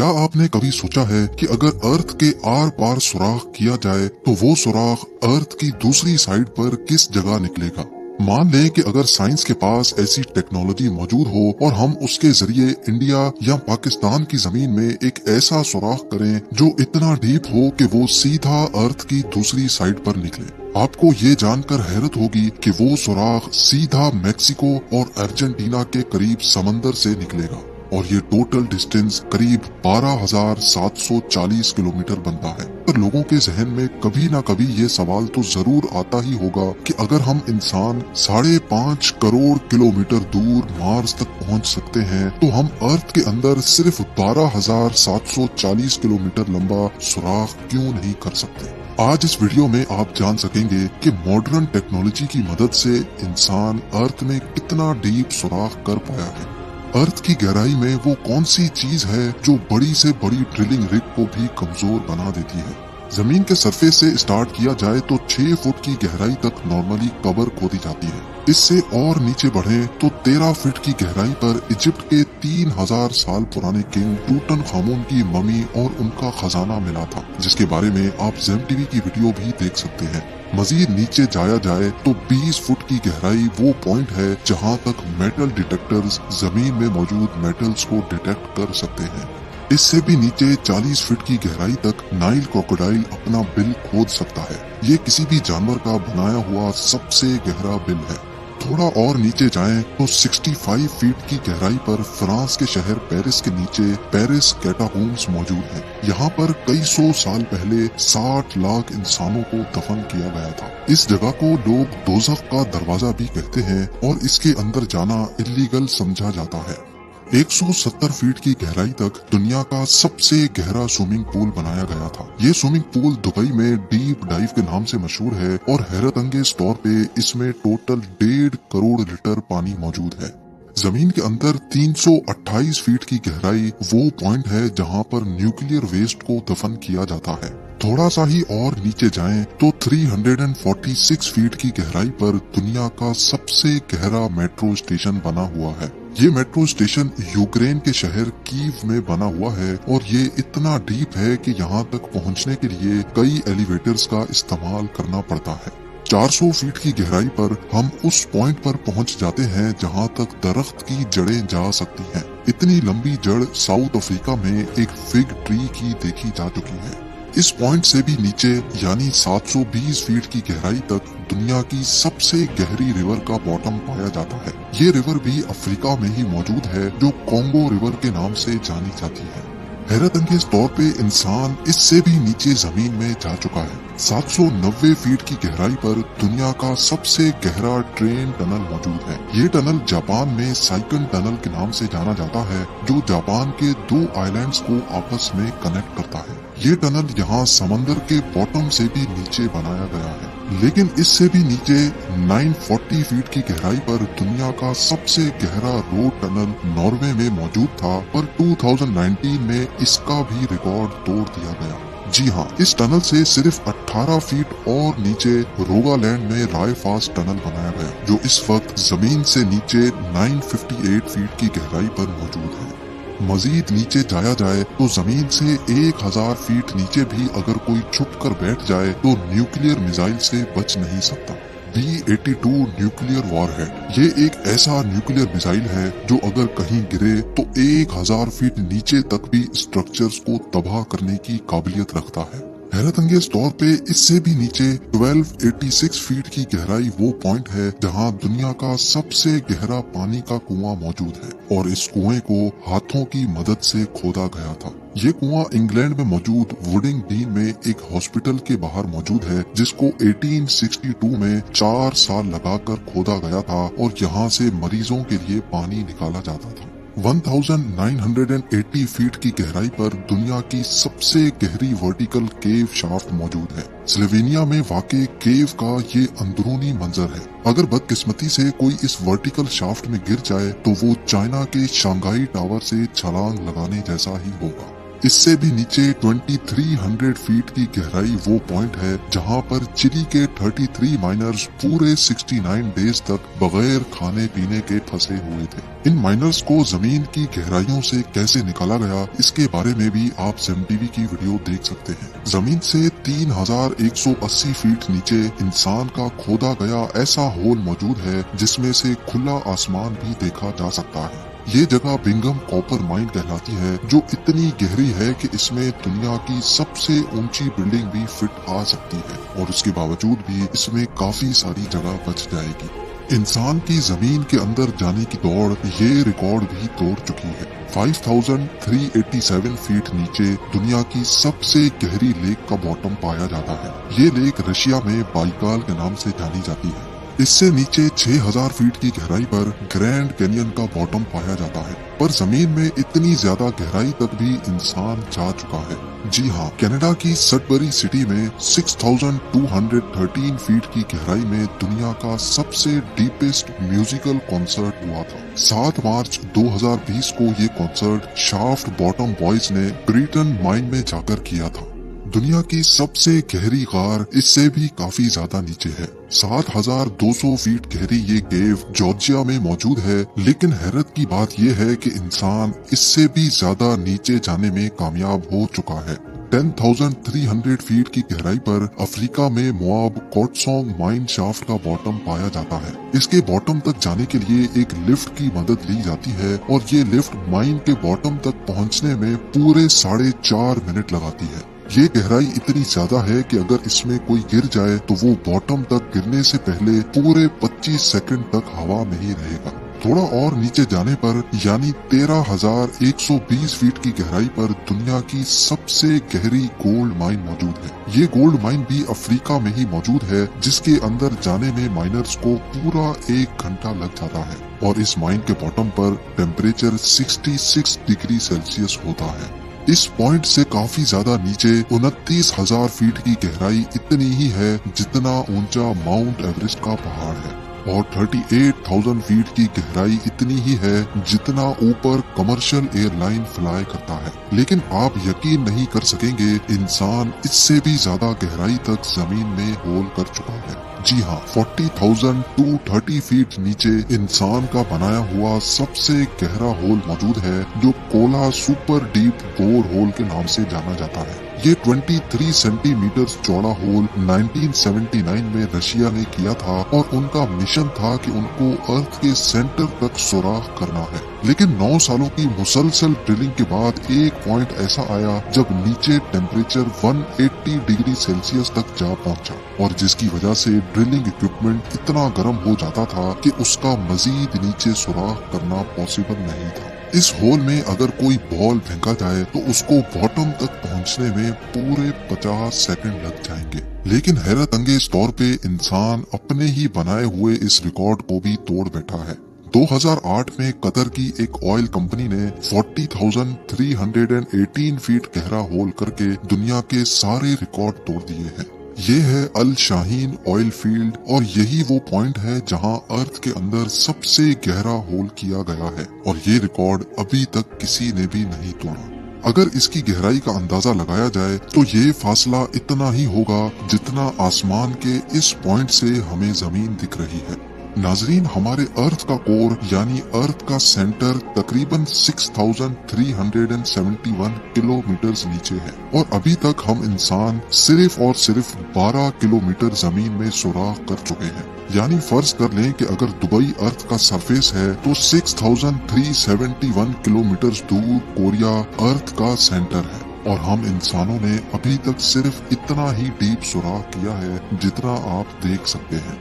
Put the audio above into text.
क्या आपने कभी सोचा है कि अगर अर्थ के आर पार सुराख किया जाए तो वो सुराख अर्थ की दूसरी साइड पर किस जगह निकलेगा? मान लें कि अगर साइंस के पास ऐसी टेक्नोलॉजी मौजूद हो और हम उसके जरिए इंडिया या पाकिस्तान की जमीन में एक ऐसा सुराख करें जो इतना डीप हो कि वो सीधा अर्थ की दूसरी साइड पर निकले। आपको ये जानकर हैरत होगी कि वो सुराख सीधा मैक्सिको और अर्जेंटीना के करीब समंदर से निकलेगा और ये टोटल डिस्टेंस करीब 12,740 किलोमीटर बनता है। पर लोगों के जहन में कभी ना कभी ये सवाल तो जरूर आता ही होगा कि अगर हम इंसान 5.5 करोड़ किलोमीटर दूर मार्स तक पहुंच सकते हैं तो हम अर्थ के अंदर सिर्फ 12,740 किलोमीटर लंबा सुराख क्यों नहीं कर सकते? आज इस वीडियो में आप जान सकेंगे कि मॉडर्न टेक्नोलॉजी की मदद से इंसान अर्थ में कितना डीप सुराख कर पाया है। अर्थ की गहराई में वो कौन सी चीज है जो बड़ी से बड़ी ड्रिलिंग रिग को भी कमजोर बना देती है? जमीन के सरफेस से स्टार्ट किया जाए तो 6 फुट की गहराई तक नॉर्मली कबर खोदी जाती है। इससे और नीचे बढ़े तो 13 फीट की गहराई पर इजिप्ट के 3000 साल पुराने किंग टूटनखामुन की ममी और उनका खजाना मिला था, जिसके बारे में आप जेम टीवी की वीडियो भी देख सकते हैं। मजीद नीचे जाया जाए तो 20 फुट की गहराई वो पॉइंट है जहां तक मेटल डिटेक्टर्स जमीन में मौजूद मेटल्स को डिटेक्ट कर सकते हैं। इससे भी नीचे 40 फीट की गहराई तक नाइल क्रोकोडाइल अपना बिल खोद सकता है। ये किसी भी जानवर का बनाया हुआ सबसे गहरा बिल है। थोड़ा और नीचे जाएं तो 65 फीट की गहराई पर फ्रांस के शहर पेरिस के नीचे पेरिस कैटाकोम्स मौजूद है। यहाँ पर कई सौ साल पहले 60 लाख इंसानों को दफन किया गया था। इस जगह को लोग दोज़ख का दरवाजा भी कहते हैं और इसके अंदर जाना इल्लीगल समझा जाता है। 170 फीट की गहराई तक दुनिया का सबसे गहरा स्विमिंग पूल बनाया गया था। ये स्विमिंग पूल दुबई में डीप डाइव के नाम से मशहूर है और हैरत अंगेज तौर पे इसमें टोटल 1.5 करोड़ लीटर पानी मौजूद है। जमीन के अंदर 328 फीट की गहराई वो पॉइंट है जहां पर न्यूक्लियर वेस्ट को दफन किया जाता है। थोड़ा सा ही और नीचे जाएं तो 346 फीट की गहराई पर दुनिया का सबसे गहरा मेट्रो स्टेशन बना हुआ है। ये मेट्रो स्टेशन यूक्रेन के शहर कीव में बना हुआ है और ये इतना डीप है कि यहाँ तक पहुँचने के लिए कई एलिवेटर्स का इस्तेमाल करना पड़ता है। 400 फीट की गहराई पर हम उस पॉइंट पर पहुंच जाते हैं जहां तक दरख्त की जड़ें जा सकती हैं। इतनी लंबी जड़ साउथ अफ्रीका में एक फिग ट्री की देखी जा चुकी है। इस पॉइंट से भी नीचे यानी 720 फीट की गहराई तक दुनिया की सबसे गहरी रिवर का बॉटम पाया जाता है। ये रिवर भी अफ्रीका में ही मौजूद है जो कॉन्गो रिवर के नाम से जानी जाती है। हैरत अंगेज तौर पे इंसान इससे भी नीचे जमीन में जा चुका है। 790 फीट की गहराई पर दुनिया का सबसे गहरा ट्रेन टनल मौजूद है। ये टनल जापान में साइकन टनल के नाम से जाना जाता है जो जापान के 2 आइलैंड्स को आपस में कनेक्ट करता है। ये टनल यहाँ समंदर के बॉटम से भी नीचे बनाया गया है, लेकिन इससे भी नीचे 940 फीट की गहराई पर दुनिया का सबसे गहरा रोड टनल नॉर्वे में मौजूद था, पर 2019 में इसका भी रिकॉर्ड तोड़ दिया गया। जी हाँ, इस टनल से सिर्फ 18 फीट और नीचे रोगालैंड में रायफास्ट टनल बनाया गया जो इस वक्त जमीन से नीचे 958 फीट की गहराई पर मौजूद है। मजीद नीचे जाया जाए तो जमीन से 1000 फीट नीचे भी अगर कोई छुप कर बैठ जाए तो न्यूक्लियर मिसाइल से बच नहीं सकता। B-82 न्यूक्लियर वॉरहेड ये एक ऐसा न्यूक्लियर मिसाइल है जो अगर कहीं गिरे तो 1000 फीट नीचे तक भी स्ट्रक्चर्स को तबाह करने की काबिलियत रखता है। हैरत अंगेज तौर पे इससे भी नीचे 1286 फीट की गहराई वो पॉइंट है जहां दुनिया का सबसे गहरा पानी का कुआं मौजूद है और इस कुएं को हाथों की मदद से खोदा गया था। ये कुआं इंग्लैंड में मौजूद वुडिंग डीन में एक हॉस्पिटल के बाहर मौजूद है जिसको 1862 में 4 साल लगाकर खोदा गया था और यहाँ से मरीजों के लिए पानी निकाला जाता था। 1980 फीट की गहराई पर दुनिया की सबसे गहरी वर्टिकल केव शाफ्ट मौजूद है। स्लोवेनिया में वाक़े केव का ये अंदरूनी मंजर है। अगर बदकिस्मती से कोई इस वर्टिकल शाफ्ट में गिर जाए तो वो चाइना के शंघाई टावर से छलांग लगाने जैसा ही होगा। इससे भी नीचे 2300 फीट की गहराई वो पॉइंट है जहां पर चिली के 33 माइनर्स पूरे 69 डेज तक बगैर खाने पीने के फंसे हुए थे। इन माइनर्स को जमीन की गहराइयों से कैसे निकाला गया, इसके बारे में भी आप SEM TV की वीडियो देख सकते हैं। जमीन से 3180 फीट नीचे इंसान का खोदा गया ऐसा होल मौजूद है जिसमें से खुला आसमान भी देखा जा सकता है। ये जगह बिंघम कॉपर माइन कहलाती है, जो इतनी गहरी है कि इसमें दुनिया की सबसे ऊंची बिल्डिंग भी फिट आ सकती है, और उसके बावजूद भी इसमें काफी सारी जगह बच जाएगी। इंसान की जमीन के अंदर जाने की दौड़ ये रिकॉर्ड भी तोड़ चुकी है। 5387 फीट नीचे दुनिया की सबसे गहरी लेक का बॉटम पाया जाता है। ये लेक रशिया में बाइकाल के नाम से जानी जाती है। इससे नीचे 6000 फीट की गहराई पर ग्रैंड कैनियन का बॉटम पाया जाता है, पर जमीन में इतनी ज्यादा गहराई तक भी इंसान जा चुका है। जी हाँ, कनाडा की सडबरी सिटी में 6213 फीट की गहराई में दुनिया का सबसे डीपेस्ट म्यूजिकल कॉन्सर्ट हुआ था। 7 मार्च 2020 को ये कॉन्सर्ट शाफ्ट बॉटम बॉयज ने ब्रिटन माइन में जाकर किया था। दुनिया की सबसे गहरी गार इससे भी काफी ज्यादा नीचे है। 7200 फीट गहरी ये केव जॉर्जिया में मौजूद है, लेकिन हैरत की बात ये है कि इंसान इससे भी ज्यादा नीचे जाने में कामयाब हो चुका है। 10,300 फीट की गहराई पर अफ्रीका में मोआब कोटसोंग माइन शाफ्ट का बॉटम पाया जाता है। इसके बॉटम तक जाने के लिए एक लिफ्ट की मदद ली जाती है, और ये लिफ्ट माइन के बॉटम तक पहुंचने में पूरे 4.5 मिनट लगाती है। ये गहराई इतनी ज्यादा है कि अगर इसमें कोई गिर जाए तो वो बॉटम तक गिरने से पहले पूरे 25 सेकंड तक हवा में ही रहेगा। थोड़ा और नीचे जाने पर यानी 13,120 फीट की गहराई पर दुनिया की सबसे गहरी गोल्ड माइन मौजूद है। ये गोल्ड माइन भी अफ्रीका में ही मौजूद है, जिसके अंदर जाने में माइनर्स को पूरा 1 घंटा लग जाता है, और इस माइन के बॉटम पर टेम्परेचर 66 डिग्री सेल्सियस होता है। इस पॉइंट से काफी ज्यादा नीचे 29,000 फीट की गहराई इतनी ही है जितना ऊंचा माउंट एवरेस्ट का पहाड़ है, और 38,000 फीट की गहराई इतनी ही है जितना ऊपर कमर्शियल एयरलाइन फ्लाई करता है। लेकिन आप यकीन नहीं कर सकेंगे, इंसान इससे भी ज्यादा गहराई तक जमीन में होल कर चुका है। जी हाँ, 40,230 फीट नीचे इंसान का बनाया हुआ सबसे गहरा होल मौजूद है, जो Kola super deep bore hole के नाम से जाना जाता है। ये 23 सेंटीमीटर चौड़ा होल 1979 में रशिया ने किया था, और उनका मिशन था कि उनको अर्थ के सेंटर तक सुराख करना है। लेकिन 9 सालों की मुसलसल ड्रिलिंग के बाद एक पॉइंट ऐसा आया जब नीचे टेम्परेचर 180 डिग्री सेल्सियस तक जा पहुंचा, और जिसकी वजह से ड्रिलिंग इक्विपमेंट इतना गर्म हो जाता था कि उसका मजीद नीचे सुराख करना पॉसिबल नहीं था। इस होल में अगर कोई बॉल फेंका जाए तो उसको बॉटम तक पहुंचने में पूरे 50 सेकंड लग जाएंगे। लेकिन हैरत अंगेज तौर पे इंसान अपने ही बनाए हुए इस रिकॉर्ड को भी तोड़ बैठा है। 2008 में कतर की एक ऑयल कंपनी ने 40,318 फीट गहरा होल करके दुनिया के सारे रिकॉर्ड तोड़ दिए हैं। ये है अल शाहीन ऑयल फील्ड, और यही वो पॉइंट है जहां अर्थ के अंदर सबसे गहरा होल किया गया है, और ये रिकॉर्ड अभी तक किसी ने भी नहीं तोड़ा। अगर इसकी गहराई का अंदाजा लगाया जाए तो ये फासला इतना ही होगा जितना आसमान के इस पॉइंट से हमें जमीन दिख रही है। नाजरीन, हमारे अर्थ का कोर यानी अर्थ का सेंटर तकरीबन 6371 किलोमीटर नीचे है, और अभी तक हम इंसान सिर्फ और सिर्फ 12 किलोमीटर जमीन में सुराख कर चुके हैं। यानी फर्ज कर लें कि अगर दुबई अर्थ का सरफेस है तो 6371 किलोमीटर दूर कोरिया अर्थ का सेंटर है, और हम इंसानों ने अभी तक सिर्फ इतना ही डीप सुराख किया है जितना आप देख सकते हैं।